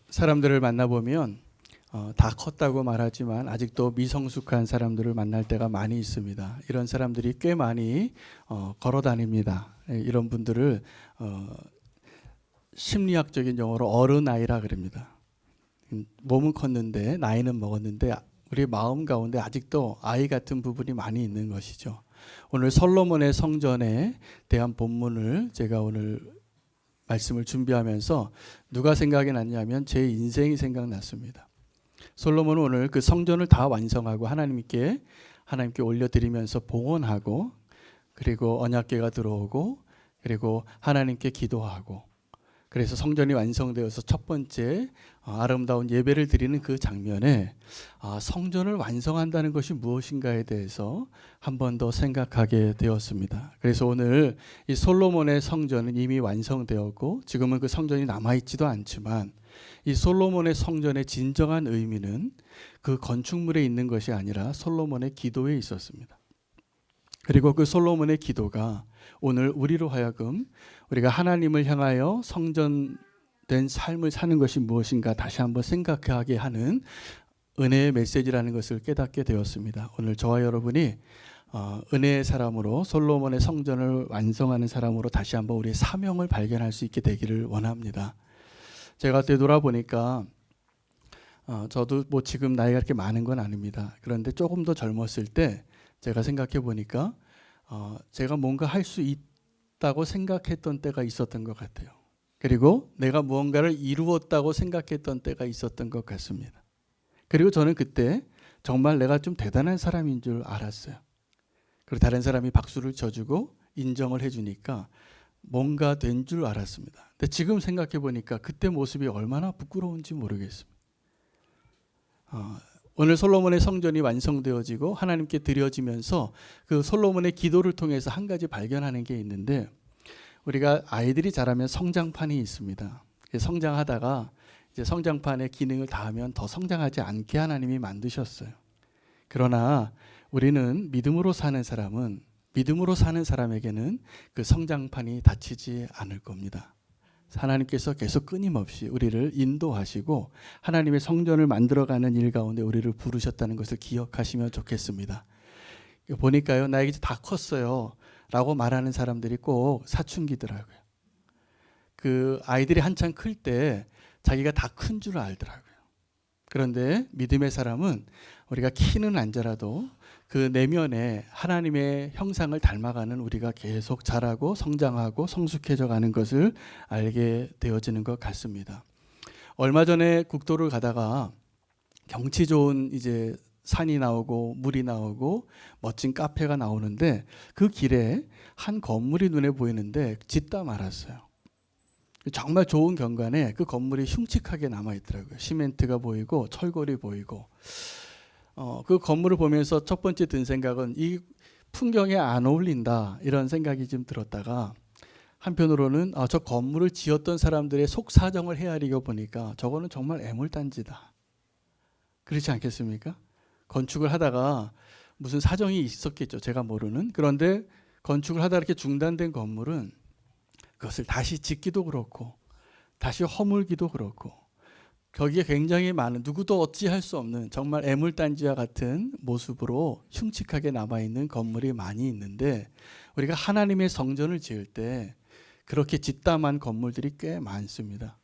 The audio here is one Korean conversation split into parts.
사람들을 만나보면 다 컸다고 말하지만 아직도 미성숙한 사람들을 만날 때가 많이 있습니다. 이런 사람들이 꽤 많이 걸어 다닙니다. 이런 분들을 심리학적인 용어로 어른아이라 그럽니다. 몸은 컸는데 나이는 먹었는데 우리 마음 가운데 아직도 아이 같은 부분이 많이 있는 것이죠. 오늘 솔로몬의 성전에 대한 본문을 제가 오늘 말씀을 준비하면서 누가 생각이 났냐면 제 인생이 생각났습니다. 솔로몬은 오늘 그 성전을 다 완성하고 하나님께 올려드리면서 봉헌하고, 그리고 언약궤가 들어오고, 그리고 하나님께 기도하고, 그래서 성전이 완성되어서 첫 번째 아름다운 예배를 드리는 그 장면에 성전을 완성한다는 것이 무엇인가에 대해서 한 번 더 생각하게 되었습니다. 그래서 오늘 이 솔로몬의 성전은 이미 완성되었고 지금은 그 성전이 남아있지도 않지만, 이 솔로몬의 성전의 진정한 의미는 그 건축물에 있는 것이 아니라 솔로몬의 기도에 있었습니다. 그리고 그 솔로몬의 기도가 오늘 우리로 하여금 우리가 하나님을 향하여 성전된 삶을 사는 것이 무엇인가 다시 한번 생각하게 하는 은혜의 메시지라는 것을 깨닫게 되었습니다. 오늘 저와 여러분이 은혜의 사람으로 솔로몬의 성전을 완성하는 사람으로 다시 한번 우리의 사명을 발견할 수 있게 되기를 원합니다. 제가 되돌아보니까 저도 뭐 지금 나이가 그렇게 많은 건 아닙니다. 그런데 조금 더 젊었을 때 제가 생각해 보니까 제가 뭔가 할 수 있다고 생각했던 때가 있었던 것 같아요. 그리고 내가 무언가를 이루었다고 생각했던 때가 있었던 것 같습니다. 그리고 저는 그때 정말 내가 좀 대단한 사람인 줄 알았어요. 그리고 다른 사람이 박수를 쳐주고 인정을 해주니까 뭔가 된 줄 알았습니다. 근데 지금 생각해 보니까 그때 모습이 얼마나 부끄러운지 모르겠습니다. 오늘 솔로몬의 성전이 완성되어지고 하나님께 드려지면서 그 솔로몬의 기도를 통해서 한 가지 발견하는 게 있는데, 우리가 아이들이 자라면 성장판이 있습니다. 성장하다가 이제 성장판의 기능을 다하면 더 성장하지 않게 하나님이 만드셨어요. 그러나 우리는 믿음으로 사는 사람에게는 그 성장판이 닫히지 않을 겁니다. 하나님께서 계속 끊임없이 우리를 인도하시고 하나님의 성전을 만들어가는 일 가운데 우리를 부르셨다는 것을 기억하시면 좋겠습니다. 보니까요, 나 이제 다 컸어요 라고 말하는 사람들이 꼭 사춘기더라고요. 그 아이들이 한창 클 때 자기가 다 큰 줄 알더라고요. 그런데 믿음의 사람은 우리가 키는 안 자라도 그 내면에 하나님의 형상을 닮아가는 우리가 계속 자라고 성장하고 성숙해져 가는 것을 알게 되어지는 것 같습니다. 얼마 전에 국도를 가다가 경치 좋은 이제 산이 나오고 물이 나오고 멋진 카페가 나오는데, 그 길에 한 건물이 눈에 보이는데 짓다 말았어요. 정말 좋은 경관에 그 건물이 흉측하게 남아있더라고요. 시멘트가 보이고 철골이 보이고. 그 건물을 보면서 첫 번째 든 생각은 이 풍경에 안 어울린다, 이런 생각이 좀 들었다가, 한편으로는 저 건물을 지었던 사람들의 속사정을 헤아리고 보니까 저거는 정말 애물단지다. 그렇지 않겠습니까? 건축을 하다가 무슨 사정이 있었겠죠, 제가 모르는. 그런데 건축을 하다 이렇게 중단된 건물은 그것을 다시 짓기도 그렇고 다시 허물기도 그렇고, 거기에 굉장히 많은, 누구도 어찌할 수 없는 정말 애물단지와 같은 모습으로 흉측하게 남아있는 건물이 많이 있는데, 우리가 하나님의 성전을 지을 때 그렇게 짓담한 건물들이 꽤 많습니다.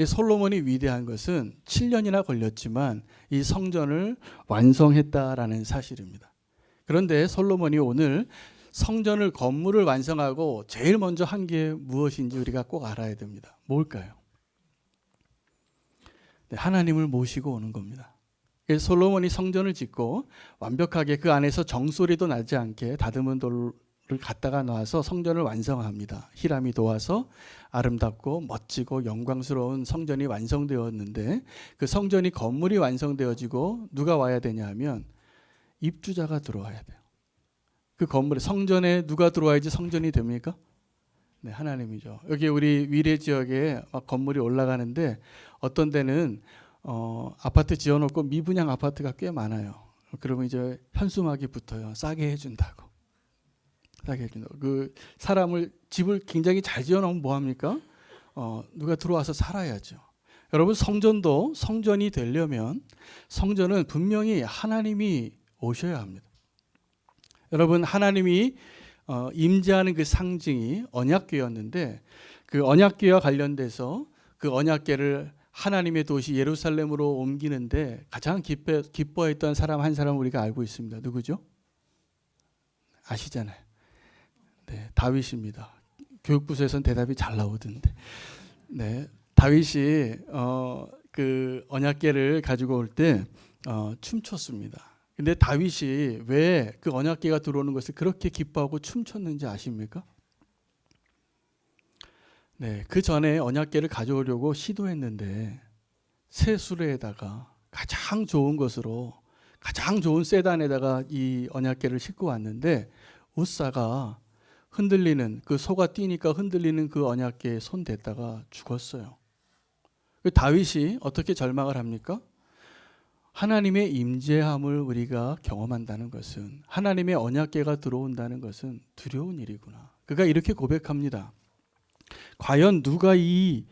이 솔로몬이 위대한 것은 7년이나 걸렸지만 이 성전을 완성했다라는 사실입니다. 그런데 솔로몬이 오늘 성전을, 건물을 완성하고 제일 먼저 한 게 무엇인지 우리가 꼭 알아야 됩니다. 뭘까요? 하나님을 모시고 오는 겁니다. 솔로몬이 성전을 짓고 완벽하게 그 안에서 정소리도 나지 않게 다듬은 돌을 갖다가 놔서 성전을 완성합니다. 히람이 도와서 아름답고 멋지고 영광스러운 성전이 완성되었는데, 그 성전이, 건물이 완성되어지고 누가 와야 되냐 하면 입주자가 들어와야 돼요. 그 건물에, 성전에 누가 들어와야지 성전이 됩니까? 네, 하나님이죠. 여기 우리 위례 지역에 막 건물이 올라가는데 어떤 데는 아파트 지어놓고 미분양 아파트가 꽤 많아요. 그러면 이제 현수막이 붙어요. 싸게 해준다고. 싸게 해준다고. 그 사람을, 집을 굉장히 잘 지어놓으면 뭐 합니까? 누가 들어와서 살아야죠. 여러분, 성전이 되려면 성전은 분명히 하나님이 오셔야 합니다. 여러분, 하나님이 임재하는 그 상징이 언약궤였는데, 그 언약궤와 관련돼서 그 언약궤를 하나님의 도시 예루살렘으로 옮기는데 가장 기뻐했던 사람 한 사람 우리가 알고 있습니다. 누구죠? 아시잖아요. 네, 다윗입니다. 교육부서에서는 대답이 잘 나오던데. 네, 다윗이 그 언약궤를 가지고 올 때 춤췄습니다. 근데 다윗이 왜 그 언약궤가 들어오는 것을 그렇게 기뻐하고 춤췄는지 아십니까? 네, 그 전에 언약궤를 가져오려고 시도했는데 새 수레에다가 가장 좋은 것으로 가장 좋은 세단에다가 이 언약궤를 싣고 왔는데 우사가 흔들리는 그 소가 뛰니까 흔들리는 그 언약궤에 손 댔다가 죽었어요. 다윗이 어떻게 절망을 합니까? 하나님의 임재함을 우리가 경험한다는 것은, 하나님의 언약궤가 들어온다는 것은 두려운 일이구나. 그가 이렇게 고백합니다. 과연 누가 이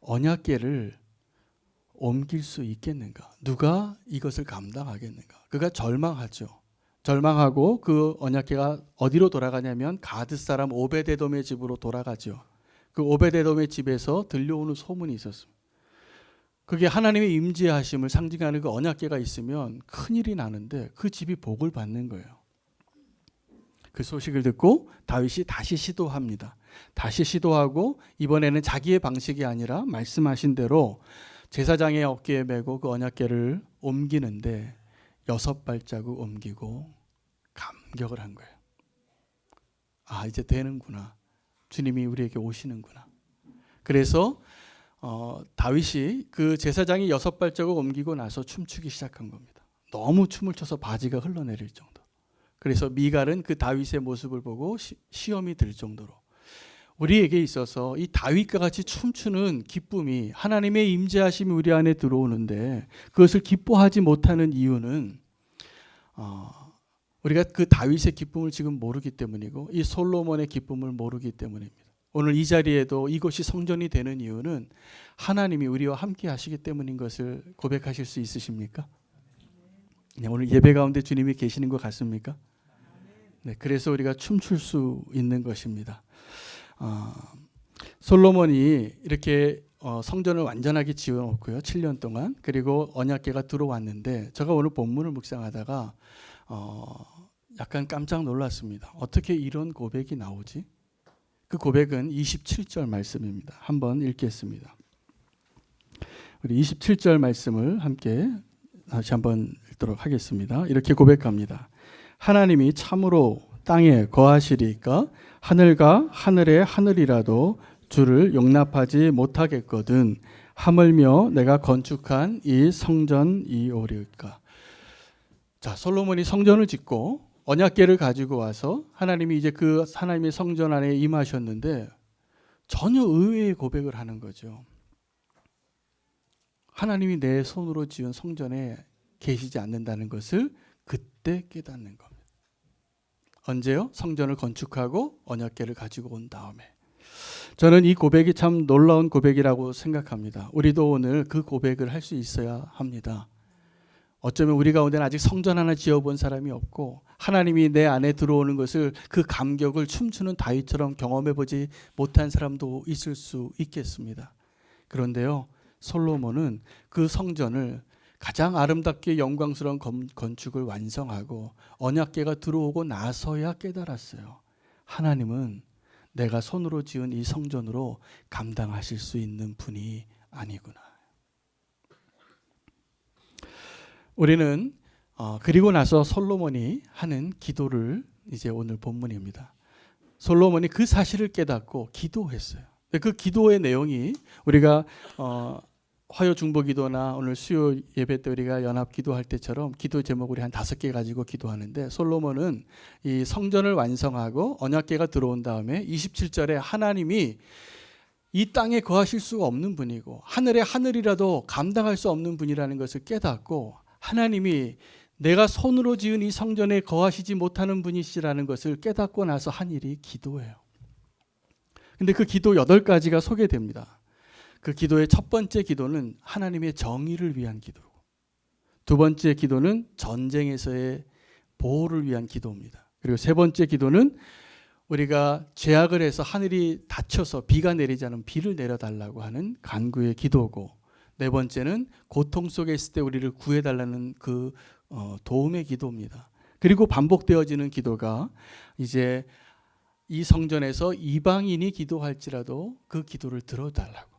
언약궤를 옮길 수 있겠는가? 누가 이것을 감당하겠는가? 그가 절망하죠. 절망하고 그 언약궤가 어디로 돌아가냐면 가드 사람 오베데돔의 집으로 돌아가죠. 그 오베데돔의 집에서 들려오는 소문이 있었습니다. 그게 하나님의 임재하심을 상징하는 그 언약궤가 있으면 큰일이 나는데 그 집이 복을 받는 거예요. 그 소식을 듣고 다윗이 다시 시도합니다. 다시 시도하고 이번에는 자기의 방식이 아니라 말씀하신 대로 제사장의 어깨에 메고 그 언약궤를 옮기는데 6발자국 옮기고 감격을 한 거예요. 아, 이제 되는구나. 주님이 우리에게 오시는구나. 그래서 다윗이 그 제사장이 6발자국 옮기고 나서 춤추기 시작한 겁니다. 너무 춤을 춰서 바지가 흘러내릴 정도. 그래서 미갈은 그 다윗의 모습을 보고 시험이 들 정도로 우리에게 있어서 이 다윗과 같이 춤추는 기쁨이, 하나님의 임재하심이 우리 안에 들어오는데 그것을 기뻐하지 못하는 이유는 우리가 그 다윗의 기쁨을 지금 모르기 때문이고 이 솔로몬의 기쁨을 모르기 때문입니다. 오늘 이 자리에도 이곳이 성전이 되는 이유는 하나님이 우리와 함께 하시기 때문인 것을 고백하실 수 있으십니까? 네, 오늘 예배 가운데 주님이 계시는 것 같습니까? 네, 그래서 우리가 춤출 수 있는 것입니다. 솔로몬이 이렇게 성전을 완전하게 지어놓고요, 7년 동안. 그리고 언약궤가 들어왔는데 제가 오늘 본문을 묵상하다가 약간 깜짝 놀랐습니다. 어떻게 이런 고백이 나오지? 그 고백은 27절 말씀입니다. 한번 읽겠습니다. 우리 27절 말씀을 함께 다시 한번 읽도록 하겠습니다. 이렇게 고백합니다. 하나님이 참으로 땅에 거하시리까 하늘과 하늘의 하늘이라도 주를 용납하지 못하겠거든 하물며 내가 건축한 이 성전이오리까. 자, 솔로몬이 성전을 짓고 언약궤를 가지고 와서 하나님이 이제 그 하나님의 성전 안에 임하셨는데 전혀 의외의 고백을 하는 거죠. 하나님이 내 손으로 지은 성전에 계시지 않는다는 것을 그때 깨닫는 겁니다. 언제요? 성전을 건축하고 언약궤를 가지고 온 다음에. 저는 이 고백이 참 놀라운 고백이라고 생각합니다. 우리도 오늘 그 고백을 할 수 있어야 합니다. 어쩌면 우리 가운데는 아직 성전 하나 지어본 사람이 없고 하나님이 내 안에 들어오는 것을, 그 감격을 춤추는 다윗처럼 경험해보지 못한 사람도 있을 수 있겠습니다. 그런데요, 솔로몬은 그 성전을 가장 아름답게 영광스러운 건축을 완성하고 언약궤가 들어오고 나서야 깨달았어요. 하나님은 내가 손으로 지은 이 성전으로 감당하실 수 있는 분이 아니구나. 우리는 그리고 나서 솔로몬이 하는 기도를 이제 오늘 본문입니다. 솔로몬이 그 사실을 깨닫고 기도했어요. 그 기도의 내용이 우리가 화요 중보 기도나 오늘 수요 예배 때 우리가 연합 기도할 때처럼 기도 제목 우리 한 5개 가지고 기도하는데, 솔로몬은 이 성전을 완성하고 언약궤가 들어온 다음에 27절에 하나님이 이 땅에 거하실 수가 없는 분이고 하늘의 하늘이라도 감당할 수 없는 분이라는 것을 깨닫고 하나님이 내가 손으로 지은 이 성전에 거하시지 못하는 분이시라는 것을 깨닫고 나서 한 일이 기도예요. 근데 그 기도 8가지가 소개됩니다. 그 기도의 첫 번째 기도는 하나님의 정의를 위한 기도고, 두 번째 기도는 전쟁에서의 보호를 위한 기도입니다. 그리고 세 번째 기도는 우리가 죄악을 해서 하늘이 닫혀서 비가 내리지 않으면 비를 내려달라고 하는 간구의 기도고, 네 번째는 고통 속에 있을 때 우리를 구해달라는 그 도움의 기도입니다. 그리고 반복되어지는 기도가 이제 이 성전에서 이방인이 기도할지라도 그 기도를 들어달라고,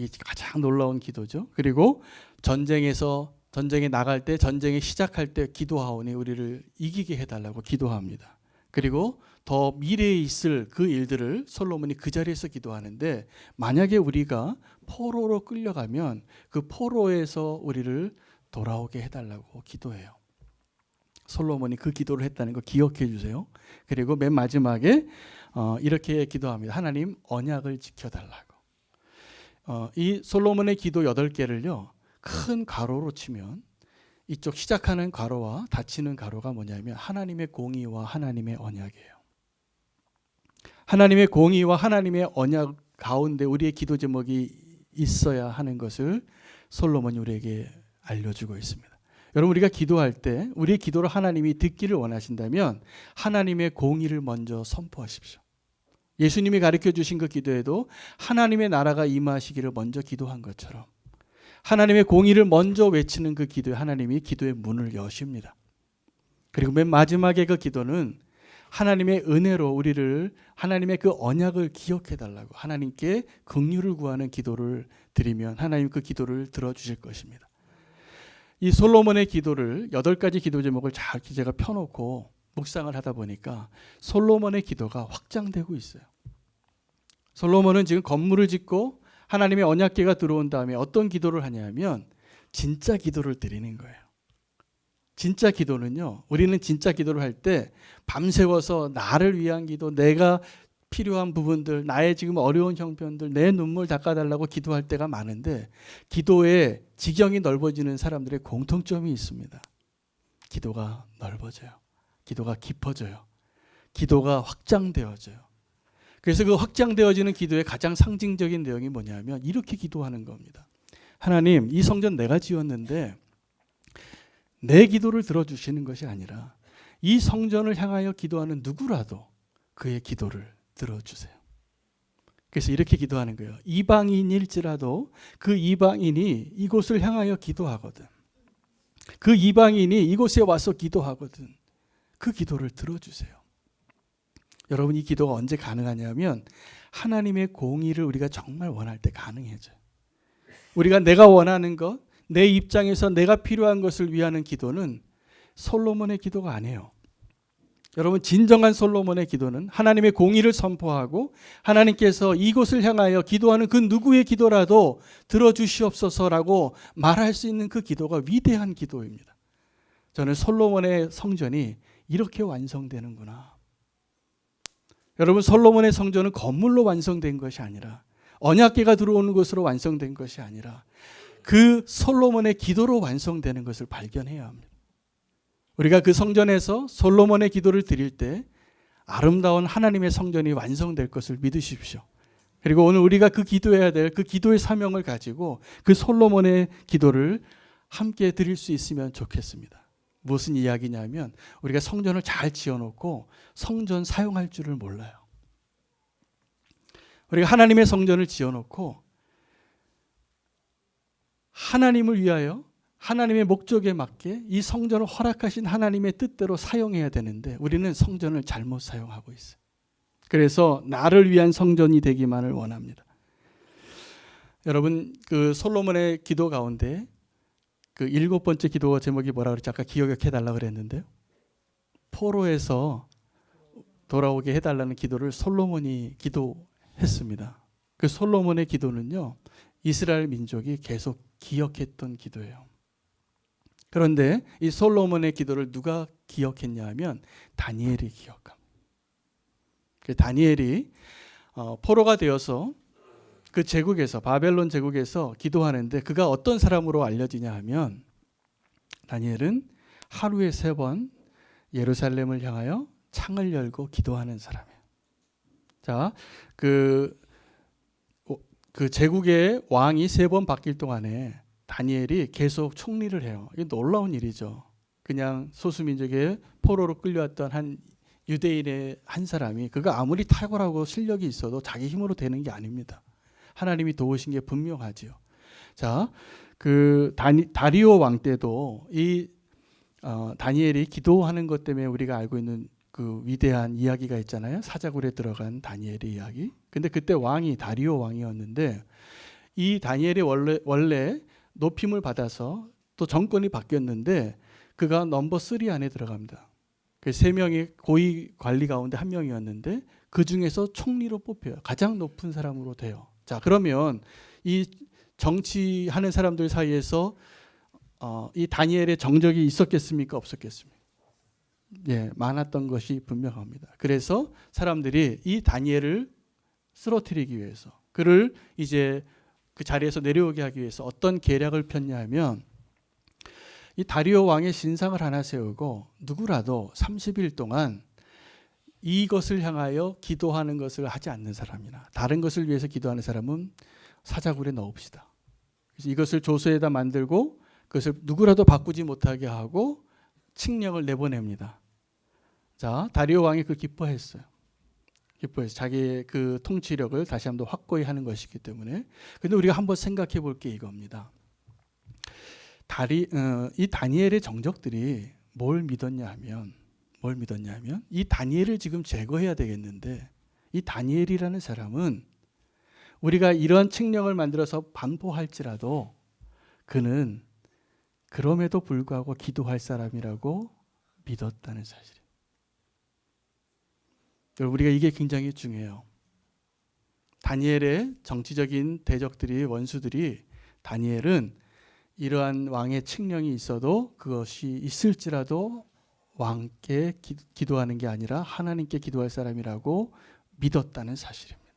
이 가장 놀라운 기도죠. 그리고 전쟁에 나갈 때, 전쟁이 시작할 때 기도하오니 우리를 이기게 해달라고 기도합니다. 그리고 더 미래에 있을 그 일들을 솔로몬이 그 자리에서 기도하는데, 만약에 우리가 포로로 끌려가면 그 포로에서 우리를 돌아오게 해달라고 기도해요. 솔로몬이 그 기도를 했다는 거 기억해 주세요. 그리고 맨 마지막에 이렇게 기도합니다. 하나님, 언약을 지켜달라고. 이 솔로몬의 기도 8개를요 큰 가로로 치면 이쪽 시작하는 가로와 닫히는 가로가 뭐냐면 하나님의 공의와 하나님의 언약이에요. 하나님의 공의와 하나님의 언약 가운데 우리의 기도 제목이 있어야 하는 것을 솔로몬이 우리에게 알려주고 있습니다. 여러분, 우리가 기도할 때 우리의 기도를 하나님이 듣기를 원하신다면 하나님의 공의를 먼저 선포하십시오. 예수님이 가르쳐 주신 그 기도에도 하나님의 나라가 임하시기를 먼저 기도한 것처럼 하나님의 공의를 먼저 외치는 그 기도에 하나님이 기도의 문을 여십니다. 그리고 맨 마지막에 그 기도는 하나님의 은혜로 우리를, 하나님의 그 언약을 기억해 달라고 하나님께 긍휼을 구하는 기도를 드리면 하나님 그 기도를 들어주실 것입니다. 이 솔로몬의 기도를 8가지 기도 제목을 잘 제가 펴놓고 묵상을 하다 보니까 솔로몬의 기도가 확장되고 있어요. 솔로몬은 지금 건물을 짓고 하나님의 언약궤가 들어온 다음에 어떤 기도를 하냐면 진짜 기도를 드리는 거예요. 진짜 기도는요, 우리는 진짜 기도를 할 때 밤새워서 나를 위한 기도, 내가 필요한 부분들, 나의 지금 어려운 형편들, 내 눈물 닦아달라고 기도할 때가 많은데, 기도의 지경이 넓어지는 사람들의 공통점이 있습니다. 기도가 넓어져요. 기도가 깊어져요. 기도가 확장되어져요. 그래서 그 확장되어지는 기도의 가장 상징적인 내용이 뭐냐면 이렇게 기도하는 겁니다. 하나님, 이 성전 내가 지었는데 내 기도를 들어주시는 것이 아니라 이 성전을 향하여 기도하는 누구라도 그의 기도를 들어주세요. 그래서 이렇게 기도하는 거예요. 이방인일지라도 그 이방인이 이곳을 향하여 기도하거든, 그 이방인이 이곳에 와서 기도하거든, 그 기도를 들어주세요. 여러분, 이 기도가 언제 가능하냐면 하나님의 공의를 우리가 정말 원할 때 가능해져요. 우리가 내가 원하는 것, 내 입장에서 내가 필요한 것을 위하는 기도는 솔로몬의 기도가 아니에요. 여러분, 진정한 솔로몬의 기도는 하나님의 공의를 선포하고 하나님께서 이곳을 향하여 기도하는 그 누구의 기도라도 들어주시옵소서라고 말할 수 있는 그 기도가 위대한 기도입니다. 저는 솔로몬의 성전이 이렇게 완성되는구나. 여러분, 솔로몬의 성전은 건물로 완성된 것이 아니라, 언약궤가 들어오는 것으로 완성된 것이 아니라 그 솔로몬의 기도로 완성되는 것을 발견해야 합니다. 우리가 그 성전에서 솔로몬의 기도를 드릴 때 아름다운 하나님의 성전이 완성될 것을 믿으십시오. 그리고 오늘 우리가 그 기도해야 될 그 기도의 사명을 가지고 그 솔로몬의 기도를 함께 드릴 수 있으면 좋겠습니다. 무슨 이야기냐면 우리가 성전을 잘 지어놓고 성전 사용할 줄을 몰라요. 우리가 하나님의 성전을 지어놓고 하나님을 위하여 하나님의 목적에 맞게 이 성전을 허락하신 하나님의 뜻대로 사용해야 되는데 우리는 성전을 잘못 사용하고 있어요. 그래서 나를 위한 성전이 되기만을 원합니다. 여러분, 그 솔로몬의 기도 가운데 그 7번째 기도 제목이 뭐라 그랬지? 아까 기억해 달라 그랬는데요. 포로에서 돌아오게 해달라는 기도를 솔로몬이 기도했습니다. 그 솔로몬의 기도는요, 이스라엘 민족이 계속 기억했던 기도예요. 그런데 이 솔로몬의 기도를 누가 기억했냐 하면 다니엘이 기억합니다. 그 다니엘이 포로가 되어서 그 제국에서, 바벨론 제국에서 기도하는데 그가 어떤 사람으로 알려지냐 하면 다니엘은 하루에 3번 예루살렘을 향하여 창을 열고 기도하는 사람이에요. 자, 그 그 제국의 왕이 3번 바뀔 동안에 다니엘이 계속 총리를 해요. 이게 놀라운 일이죠. 그냥 소수민족의 포로로 끌려왔던 한 유대인의 한 사람이 그가 아무리 탁월하고 실력이 있어도 자기 힘으로 되는 게 아닙니다. 하나님이 도우신 게 분명하지요. 자, 그 다리오 왕 때도 이 다니엘이 기도하는 것 때문에 우리가 알고 있는 그 위대한 이야기가 있잖아요. 사자굴에 들어간 다니엘의 이야기. 근데 그때 왕이 다리오 왕이었는데 이 다니엘이 원래 높임을 받아서 또 정권이 바뀌었는데 그가 넘버 3 안에 들어갑니다. 그 3명의 고위 관리 가운데 한 명이었는데 그 중에서 총리로 뽑혀요. 가장 높은 사람으로 돼요. 자, 그러면 이 정치하는 사람들 사이에서 이 다니엘의 정적이 있었겠습니까? 없었겠습니까? 예, 많았던 것이 분명합니다. 그래서 사람들이 이 다니엘을 쓰러뜨리기 위해서 그를 이제 그 자리에서 내려오게 하기 위해서 어떤 계략을 폈냐 하면 이 다리오 왕의 신상을 하나 세우고 누구라도 30일 동안 이것을 향하여 기도하는 것을 하지 않는 사람이나 다른 것을 위해서 기도하는 사람은 사자굴에 넣읍시다. 그래서 이것을 조서에다 만들고 그것을 누구라도 바꾸지 못하게 하고 칙령을 내보냅니다. 자, 다리오 왕이 그 기뻐했어요. 기뻐해서 자기의 그 통치력을 다시 한번 확고히 하는 것이기 때문에. 근데 우리가 한번 생각해 볼 게 이겁니다. 이 다니엘의 정적들이 뭘 믿었냐 하면 이 다니엘을 지금 제거해야 되겠는데 이 다니엘이라는 사람은 우리가 이런 칙령을 만들어서 반포할지라도 그는 그럼에도 불구하고 기도할 사람이라고 믿었다는 사실이에요. 우리가 이게 굉장히 중요해요. 다니엘의 정치적인 대적들이 원수들이 다니엘은 이러한 왕의 칙령이 있어도 그것이 있을지라도 왕께 기도하는 게 아니라 하나님께 기도할 사람이라고 믿었다는 사실입니다.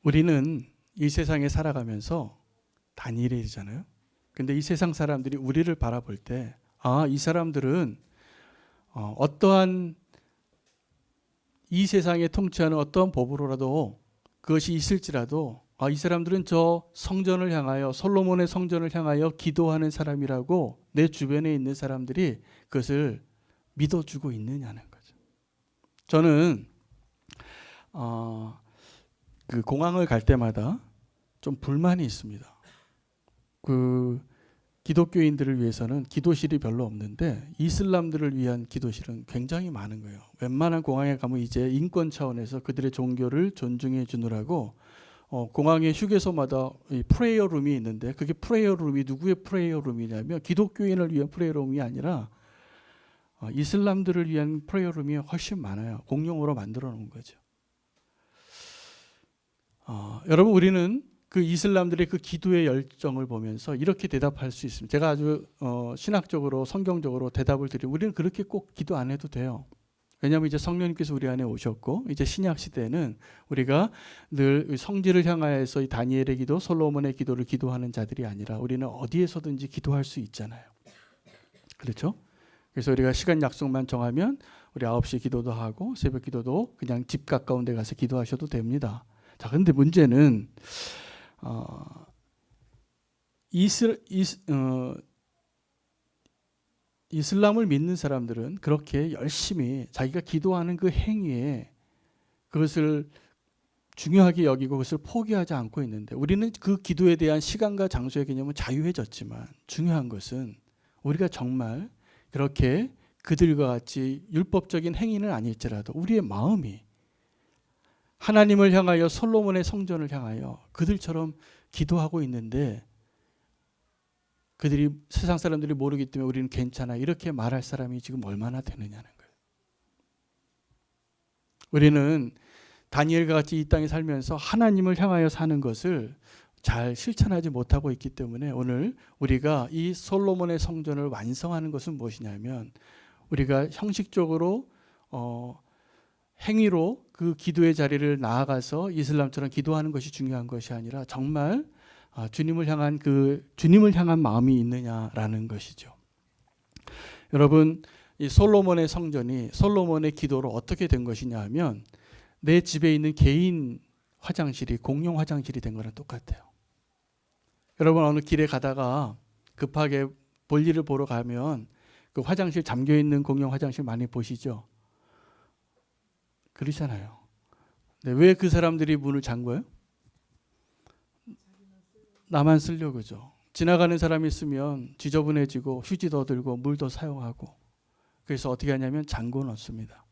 우리는 이 세상에 살아가면서 다니엘이잖아요. 근데 이 세상 사람들이 우리를 바라볼 때 이 사람들은 어떠한 이 세상에 통치하는 어떠한 법으로라도 그것이 있을지라도 이 사람들은 저 성전을 향하여 솔로몬의 성전을 향하여 기도하는 사람이라고 내 주변에 있는 사람들이 그것을 믿어주고 있느냐는 거죠. 저는 그 공항을 갈 때마다 좀 불만이 있습니다. 그 기독교인들을 위해서는 기도실이 별로 없는데 이슬람들을 위한 기도실은 굉장히 많은 거예요. 웬만한 공항에 가면 이제 인권 차원에서 그들의 종교를 존중해 주느라고 공항의 휴게소마다 이 프레이어 룸이 있는데 그게 프레이어 룸이 누구의 프레이어 룸이냐면 기독교인을 위한 프레이어 룸이 아니라 이슬람들을 위한 프레이어 룸이 훨씬 많아요. 공용으로 만들어 놓은 거죠. 여러분 우리는 그 이슬람들의 그 기도의 열정을 보면서 이렇게 대답할 수 있습니다. 제가 아주 신학적으로 성경적으로 대답을 드리면 우리는 그렇게 꼭 기도 안 해도 돼요. 왜냐하면 이제 성령님께서 우리 안에 오셨고 이제 신약 시대는 우리가 늘 성지를 향하여서 이 다니엘의 기도, 솔로몬의 기도를 기도하는 자들이 아니라 우리는 어디에서든지 기도할 수 있잖아요. 그렇죠? 그래서 우리가 시간 약속만 정하면 우리 9시 기도도 하고 새벽 기도도 그냥 집 가까운 데 가서 기도하셔도 됩니다. 자, 근데 문제는 이슬람을 믿는 사람들은 그렇게 열심히 자기가 기도하는 그 행위에 그것을 중요하게 여기고 그것을 포기하지 않고 있는데 우리는 그 기도에 대한 시간과 장소의 개념은 자유해졌지만 중요한 것은 우리가 정말 그렇게 그들과 같이 율법적인 행위는 아닐지라도 우리의 마음이 하나님을 향하여 솔로몬의 성전을 향하여 그들처럼 기도하고 있는데 그들이 세상 사람들이 모르기 때문에 우리는 괜찮아 이렇게 말할 사람이 지금 얼마나 되느냐는 거예요. 우리는 다니엘과 같이 이 땅에 살면서 하나님을 향하여 사는 것을 잘 실천하지 못하고 있기 때문에 오늘 우리가 이 솔로몬의 성전을 완성하는 것은 무엇이냐면 우리가 형식적으로 행위로 그 기도의 자리를 나아가서 이슬람처럼 기도하는 것이 중요한 것이 아니라 정말 주님을 향한 마음이 있느냐라는 것이죠. 여러분, 이 솔로몬의 성전이 솔로몬의 기도로 어떻게 된 것이냐 하면 내 집에 있는 개인 화장실이 공용 화장실이 된 거랑 똑같아요. 여러분 어느 길에 가다가 급하게 볼일을 보러 가면 그 화장실 잠겨 있는 공용 화장실 많이 보시죠? 그러잖아요. 네, 왜 그 사람들이 문을 잠궈요? 나만 쓰려고죠. 지나가는 사람이 있으면 지저분해지고 휴지 더 들고 물 더 사용하고, 그래서 어떻게 하냐면 잠궈 놓습니다.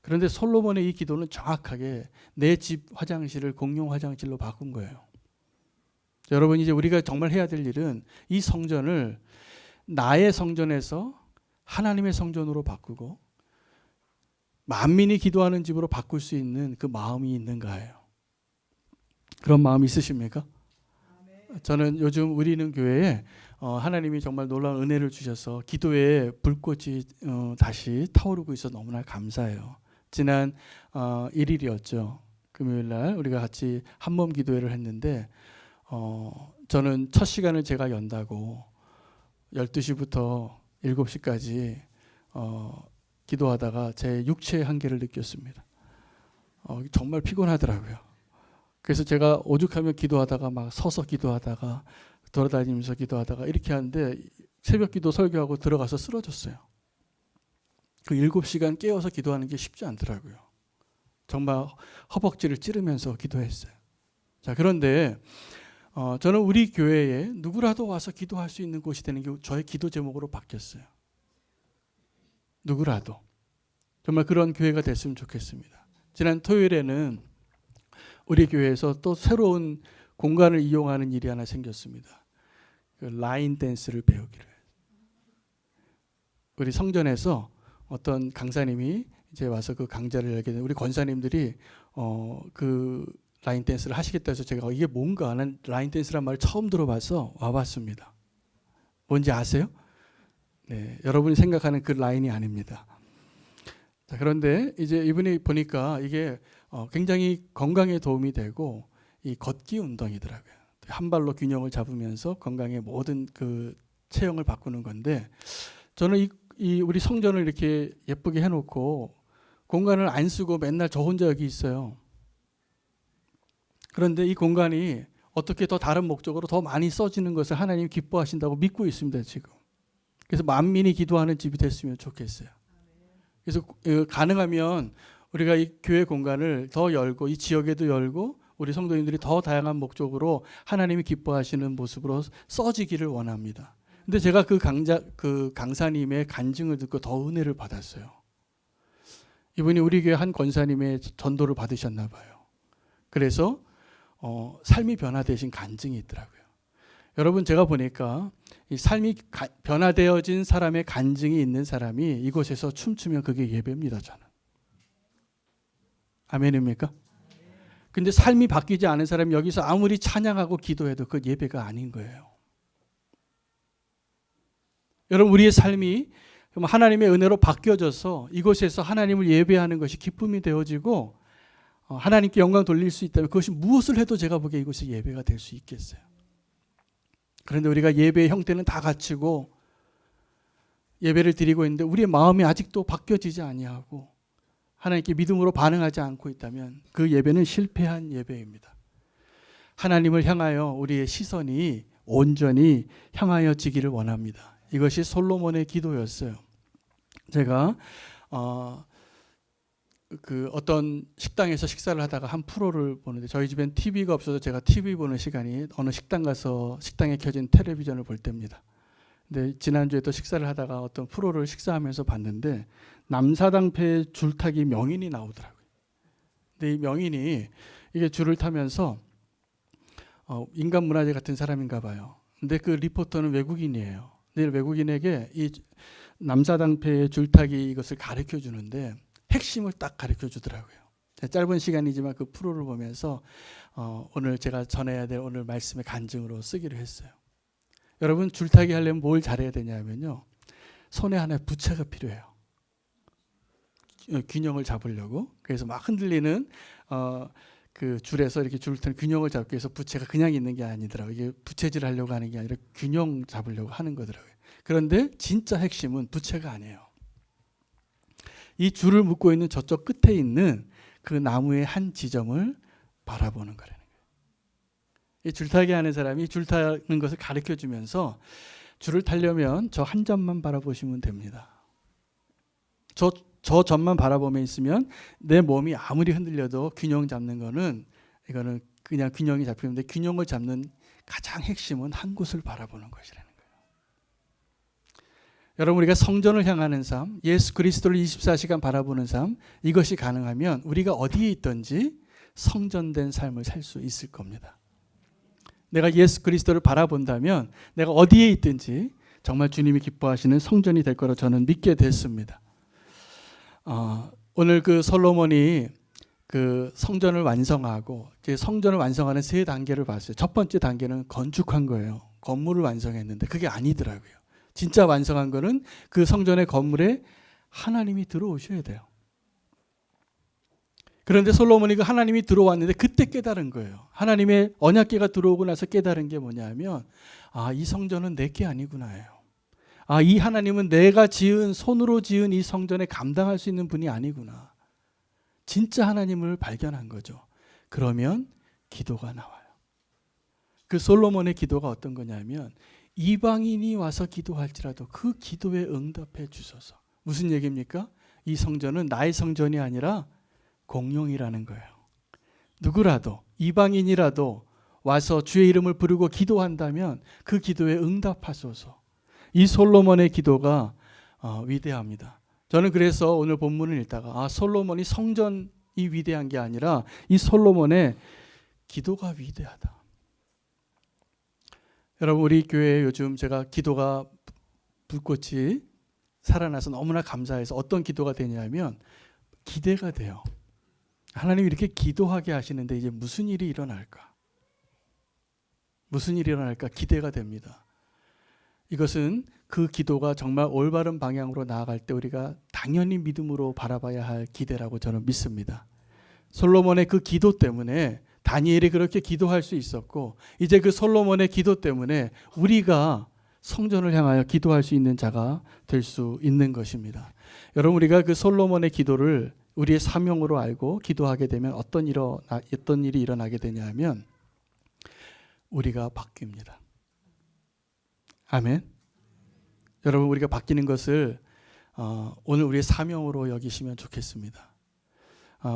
그런데 솔로몬의 이 기도는 정확하게 내 집 화장실을 공용 화장실로 바꾼 거예요. 여러분 이제 우리가 정말 해야 될 일은 이 성전을 나의 성전에서 하나님의 성전으로 바꾸고 만민이 기도하는 집으로 바꿀 수 있는 그 마음이 있는가요? 그런 마음이 있으십니까? 저는 요즘 우리는 교회에 하나님이 정말 놀라운 은혜를 주셔서 기도에 불꽃이 다시 타오르고 있어서 너무나 감사해요. 지난 1일이었죠. 금요일날 우리가 같이 한몸 기도회를 했는데 저는 첫 시간을 제가 연다고 12시부터 7시까지 기도하다가 제 육체의 한계를 느꼈습니다. 정말 피곤하더라고요. 그래서 제가 오죽하면 기도하다가 막 서서 기도하다가 돌아다니면서 기도하다가 이렇게 하는데 새벽 기도 설교하고 들어가서 쓰러졌어요. 그 7시간 깨어서 기도하는 게 쉽지 않더라고요. 정말 허벅지를 찌르면서 기도했어요. 자, 그런데 저는 우리 교회에 누구라도 와서 기도할 수 있는 곳이 되는 게 저의 기도 제목으로 바뀌었어요. 누구라도. 정말 그런 교회가 됐으면 좋겠습니다. 지난 토요일에는 우리 교회에서 또 새로운 공간을 이용하는 일이 하나 생겼습니다. 그 라인 댄스를 배우기를. 우리 성전에서 어떤 강사님이 이제 와서 그 강좌를 열게 된 우리 권사님들이 그 라인 댄스를 하시겠다 해서 제가 이게 뭔가 하는 라인 댄스란 말을 처음 들어봐서 와봤습니다. 뭔지 아세요? 네, 여러분이 생각하는 그 라인이 아닙니다. 자, 그런데 이제 이분이 보니까 이게 굉장히 건강에 도움이 되고 이 걷기 운동이더라고요. 한 발로 균형을 잡으면서 건강의 모든 그 체형을 바꾸는 건데, 저는 이 우리 성전을 이렇게 예쁘게 해놓고 공간을 안 쓰고 맨날 저 혼자 여기 있어요. 그런데 이 공간이 어떻게 더 다른 목적으로 더 많이 써지는 것을 하나님이 기뻐하신다고 믿고 있습니다, 지금. 그래서 만민이 기도하는 집이 됐으면 좋겠어요. 그래서 가능하면 우리가 이 교회 공간을 더 열고 이 지역에도 열고 우리 성도님들이 더 다양한 목적으로 하나님이 기뻐하시는 모습으로 써지기를 원합니다. 근데 제가 그 강사님의 간증을 듣고 더 은혜를 받았어요. 이분이 우리 교회 한 권사님의 전도를 받으셨나 봐요. 그래서 삶이 변화되신 간증이 있더라고요. 여러분 제가 보니까 이 삶이 변화되어진 사람의 간증이 있는 사람이 이곳에서 춤추면 그게 예배입니다. 저는. 아멘입니까? 근데 삶이 바뀌지 않은 사람이 여기서 아무리 찬양하고 기도해도 그 예배가 아닌 거예요. 여러분 우리의 삶이 하나님의 은혜로 바뀌어져서 이곳에서 하나님을 예배하는 것이 기쁨이 되어지고 하나님께 영광 돌릴 수 있다면 그것이 무엇을 해도 제가 보기에 이곳이 예배가 될 수 있겠어요. 그런데 우리가 예배의 형태는 다 갖추고 예배를 드리고 있는데 우리의 마음이 아직도 바뀌어지지 아니하고 하나님께 믿음으로 반응하지 않고 있다면 그 예배는 실패한 예배입니다. 하나님을 향하여 우리의 시선이 온전히 향하여지기를 원합니다. 이것이 솔로몬의 기도였어요. 제가 그 어떤 식당에서 식사를 하다가 한 프로를 보는데 저희 집엔 TV가 없어서 제가 TV 보는 시간이 어느 식당 가서 식당에 켜진 텔레비전을 볼 때입니다. 근데 지난주에도 식사를 하다가 어떤 프로를 식사하면서 봤는데 남사당패 줄타기 명인이 나오더라고요. 근데 이 명인이 이게 줄을 타면서 인간문화재 같은 사람인가 봐요. 근데 그 리포터는 외국인이에요. 근데 외국인에게 이 남사당패의 줄타기 이것을 가르쳐 주는데 핵심을 딱 가르쳐 주더라고요. 짧은 시간이지만 그 프로를 보면서 오늘 제가 전해야 될 오늘 말씀의 간증으로 쓰기로 했어요. 여러분 줄타기 하려면 뭘 잘해야 되냐면요. 손에 하나의 부채가 필요해요. 균형을 잡으려고. 그래서 막 흔들리는 그 줄에서 이렇게 줄을 타는 균형을 잡기 위해서 부채가 그냥 있는 게 아니더라고요. 이게 부채질 하려고 하는 게 아니라 균형 잡으려고 하는 거더라고요. 그런데 진짜 핵심은 부채가 아니에요. 이 줄을 묶고 있는 저쪽 끝에 있는 그 나무의 한 지점을 바라보는 거라는 거예요. 이 줄타기 하는 사람이 줄 타는 것을 가르쳐 주면서 줄을 타려면 저 한 점만 바라보시면 됩니다. 저 점만 바라보면 있으면 내 몸이 아무리 흔들려도 균형 잡는 거는 이거는 그냥 균형이 잡히는데 균형을 잡는 가장 핵심은 한 곳을 바라보는 것이라는 거예요. 여러분 우리가 성전을 향하는 삶, 예수 그리스도를 24시간 바라보는 삶 이것이 가능하면 우리가 어디에 있든지 성전된 삶을 살 수 있을 겁니다. 내가 예수 그리스도를 바라본다면 내가 어디에 있든지 정말 주님이 기뻐하시는 성전이 될 거라 저는 믿게 됐습니다. 오늘 그 솔로몬이 그 성전을 완성하고 성전을 완성하는 세 단계를 봤어요. 첫 번째 단계는 건축한 거예요. 건물을 완성했는데 그게 아니더라고요. 진짜 완성한 거는 그 성전의 건물에 하나님이 들어오셔야 돼요. 그런데 솔로몬이 그 하나님이 들어왔는데 그때 깨달은 거예요. 하나님의 언약궤가 들어오고 나서 깨달은 게 뭐냐면 이 성전은 내 게 아니구나요. 이 하나님은 내가 손으로 지은 이 성전에 감당할 수 있는 분이 아니구나. 진짜 하나님을 발견한 거죠. 그러면 기도가 나와요. 그 솔로몬의 기도가 어떤 거냐면 이방인이 와서 기도할지라도 그 기도에 응답해 주소서. 무슨 얘기입니까? 이 성전은 나의 성전이 아니라 공용이라는 거예요. 누구라도 이방인이라도 와서 주의 이름을 부르고 기도한다면 그 기도에 응답하소서. 이 솔로몬의 기도가 위대합니다. 저는 그래서 오늘 본문을 읽다가 솔로몬이 성전이 위대한 게 아니라 이 솔로몬의 기도가 위대하다. 여러분 우리 교회에 요즘 제가 기도가 불꽃이 살아나서 너무나 감사해서 어떤 기도가 되냐면 기대가 돼요. 하나님이 이렇게 기도하게 하시는데 이제 무슨 일이 일어날까? 무슨 일이 일어날까? 기대가 됩니다. 이것은 그 기도가 정말 올바른 방향으로 나아갈 때 우리가 당연히 믿음으로 바라봐야 할 기대라고 저는 믿습니다. 솔로몬의 그 기도 때문에 다니엘이 그렇게 기도할 수 있었고 이제 그 솔로몬의 기도 때문에 우리가 성전을 향하여 기도할 수 있는 자가 될 수 있는 것입니다. 여러분 우리가 그 솔로몬의 기도를 우리의 사명으로 알고 기도하게 되면 어떤 일이 일어나게 되냐면 우리가 바뀝니다. 아멘. 여러분 우리가 바뀌는 것을 오늘 우리의 사명으로 여기시면 좋겠습니다.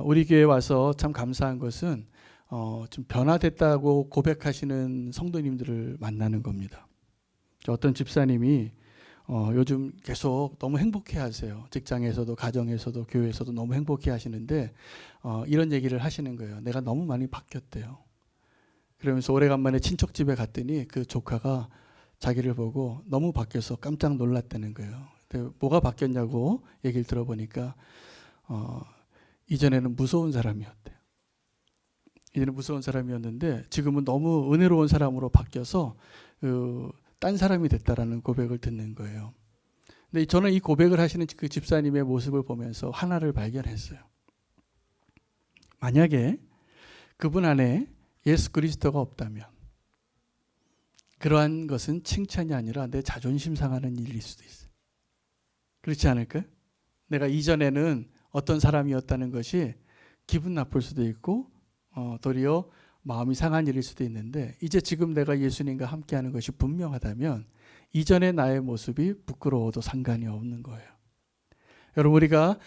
우리 교회에 와서 참 감사한 것은 좀 변화됐다고 고백하시는 성도님들을 만나는 겁니다. 어떤 집사님이 요즘 계속 너무 행복해 하세요. 직장에서도 가정에서도 교회에서도 너무 행복해 하시는데 이런 얘기를 하시는 거예요. 내가 너무 많이 바뀌었대요. 그러면서 오래간만에 친척 집에 갔더니 그 조카가 자기를 보고 너무 바뀌어서 깜짝 놀랐다는 거예요. 근데 뭐가 바뀌었냐고 얘기를 들어보니까 이전에는 무서운 사람이었대요. 이전에 무서운 사람이었는데 지금은 너무 은혜로운 사람으로 바뀌어서 딴 사람이 됐다라는 고백을 듣는 거예요. 근데 저는 이 고백을 하시는 그 집사님의 모습을 보면서 하나를 발견했어요. 만약에 그분 안에 예수 그리스도가 없다면 그러한 것은 칭찬이 아니라 내 자존심 상하는 일일 수도 있어요. 그렇지 않을까요? 내가 이전에는 어떤 사람이었다는 것이 기분 나쁠 수도 있고 도리어 마음이 상한 일일 수도 있는데 이제 지금 내가 예수님과 함께하는 것이 분명하다면 이전의 나의 모습이 부끄러워도 상관이 없는 거예요. 여러분 우리가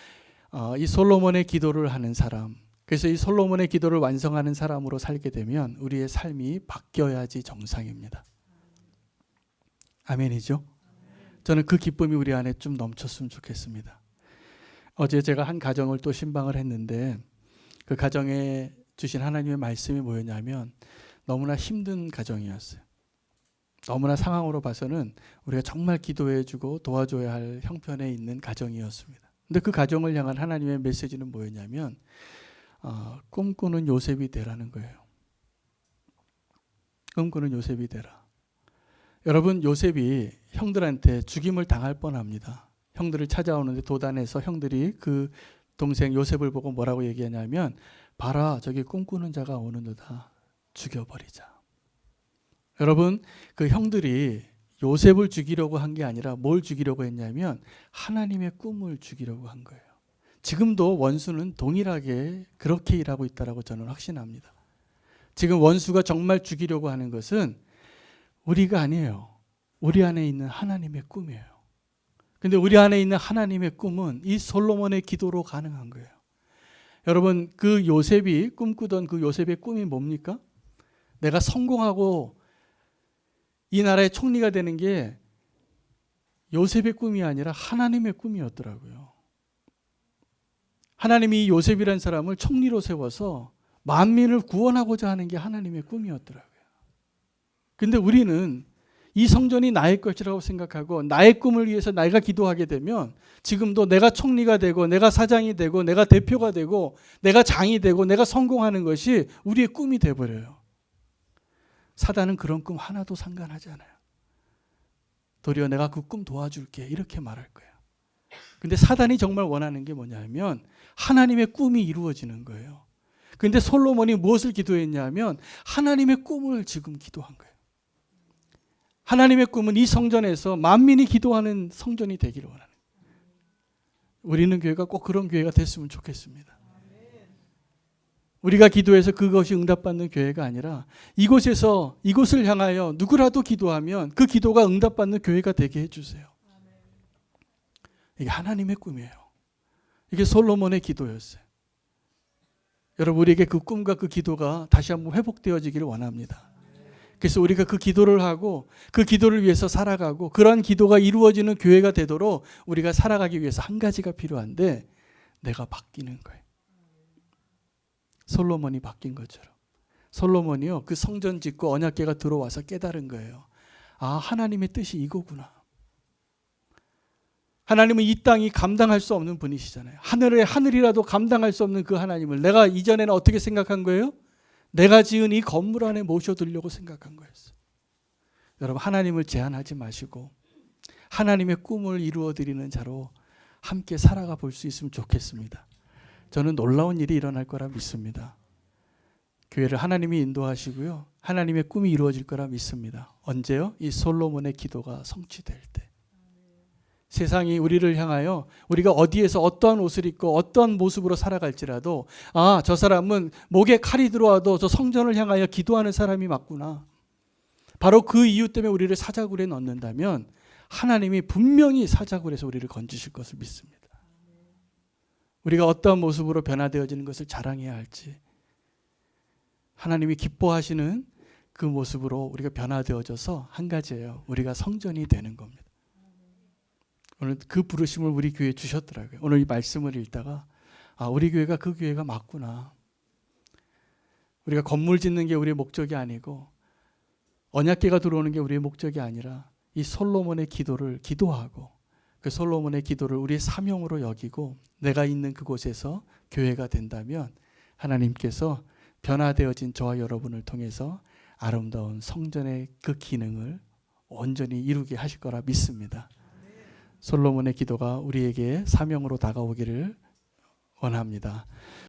이 솔로몬의 기도를 하는 사람, 그래서 이 솔로몬의 기도를 완성하는 사람으로 살게 되면 우리의 삶이 바뀌어야지 정상입니다. 아멘이죠? 저는 그 기쁨이 우리 안에 좀 넘쳤으면 좋겠습니다. 어제 제가 한 가정을 또 신방을 했는데 그 가정에 주신 하나님의 말씀이 뭐였냐면 너무나 힘든 가정이었어요. 너무나 상황으로 봐서는 우리가 정말 기도해주고 도와줘야 할 형편에 있는 가정이었습니다. 근데 그 가정을 향한 하나님의 메시지는 뭐였냐면 꿈꾸는 요셉이 되라는 거예요. 꿈꾸는 요셉이 되라. 여러분 요셉이 형들한테 죽임을 당할 뻔합니다. 형들을 찾아오는데 도단에서 형들이 그 동생 요셉을 보고 뭐라고 얘기하냐면 봐라 저기 꿈꾸는 자가 오는도다 죽여버리자. 여러분 그 형들이 요셉을 죽이려고 한 게 아니라 뭘 죽이려고 했냐면 하나님의 꿈을 죽이려고 한 거예요. 지금도 원수는 동일하게 그렇게 일하고 있다고 저는 확신합니다. 지금 원수가 정말 죽이려고 하는 것은 우리가 아니에요. 우리 안에 있는 하나님의 꿈이에요. 근데 우리 안에 있는 하나님의 꿈은 이 솔로몬의 기도로 가능한 거예요. 여러분, 그 요셉이 꿈꾸던 그 요셉의 꿈이 뭡니까? 내가 성공하고 이 나라의 총리가 되는 게 요셉의 꿈이 아니라 하나님의 꿈이었더라고요. 하나님이 요셉이라는 사람을 총리로 세워서 만민을 구원하고자 하는 게 하나님의 꿈이었더라고요. 근데 우리는 이 성전이 나의 것이라고 생각하고 나의 꿈을 위해서 내가 기도하게 되면 지금도 내가 총리가 되고 내가 사장이 되고 내가 대표가 되고 내가 장이 되고 내가 성공하는 것이 우리의 꿈이 돼버려요. 사단은 그런 꿈 하나도 상관하지 않아요. 도리어 내가 그 꿈 도와줄게 이렇게 말할 거예요. 근데 사단이 정말 원하는 게 뭐냐면 하나님의 꿈이 이루어지는 거예요. 근데 솔로몬이 무엇을 기도했냐면 하나님의 꿈을 지금 기도한 거예요. 하나님의 꿈은 이 성전에서 만민이 기도하는 성전이 되기를 원하는 거예요. 우리는 교회가 꼭 그런 교회가 됐으면 좋겠습니다. 우리가 기도해서 그것이 응답받는 교회가 아니라 이곳을 향하여 누구라도 기도하면 그 기도가 응답받는 교회가 되게 해주세요. 이게 하나님의 꿈이에요. 이게 솔로몬의 기도였어요. 여러분, 우리에게 그 꿈과 그 기도가 다시 한번 회복되어지기를 원합니다. 그래서 우리가 그 기도를 하고 그 기도를 위해서 살아가고 그런 기도가 이루어지는 교회가 되도록 우리가 살아가기 위해서 한 가지가 필요한데 내가 바뀌는 거예요. 솔로몬이 바뀐 것처럼. 솔로몬이요, 그 성전 짓고 언약궤가 들어와서 깨달은 거예요. 아, 하나님의 뜻이 이거구나. 하나님은 이 땅이 감당할 수 없는 분이시잖아요. 하늘이라도 감당할 수 없는 그 하나님을 내가 이전에는 어떻게 생각한 거예요? 내가 지은 이 건물 안에 모셔두려고 생각한 거였어요. 여러분, 하나님을 제한하지 마시고 하나님의 꿈을 이루어드리는 자로 함께 살아가 볼 수 있으면 좋겠습니다. 저는 놀라운 일이 일어날 거라 믿습니다. 교회를 하나님이 인도하시고요, 하나님의 꿈이 이루어질 거라 믿습니다. 언제요? 이 솔로몬의 기도가 성취될 때. 세상이 우리를 향하여 우리가 어디에서 어떠한 옷을 입고 어떠한 모습으로 살아갈지라도 아, 저 사람은 목에 칼이 들어와도 저 성전을 향하여 기도하는 사람이 맞구나. 바로 그 이유 때문에 우리를 사자굴에 넣는다면 하나님이 분명히 사자굴에서 우리를 건지실 것을 믿습니다. 우리가 어떠한 모습으로 변화되어지는 것을 자랑해야 할지, 하나님이 기뻐하시는 그 모습으로 우리가 변화되어져서 한 가지예요. 우리가 성전이 되는 겁니다. 오늘 그 부르심을 우리 교회에 주셨더라고요. 오늘 이 말씀을 읽다가 아, 우리 교회가 그 교회가 맞구나. 우리가 건물 짓는 게 우리의 목적이 아니고 언약궤가 들어오는 게 우리의 목적이 아니라 이 솔로몬의 기도를 기도하고 그 솔로몬의 기도를 우리의 사명으로 여기고 내가 있는 그곳에서 교회가 된다면 하나님께서 변화되어진 저와 여러분을 통해서 아름다운 성전의 그 기능을 온전히 이루게 하실 거라 믿습니다. 솔로몬의 기도가 우리에게 사명으로 다가오기를 원합니다.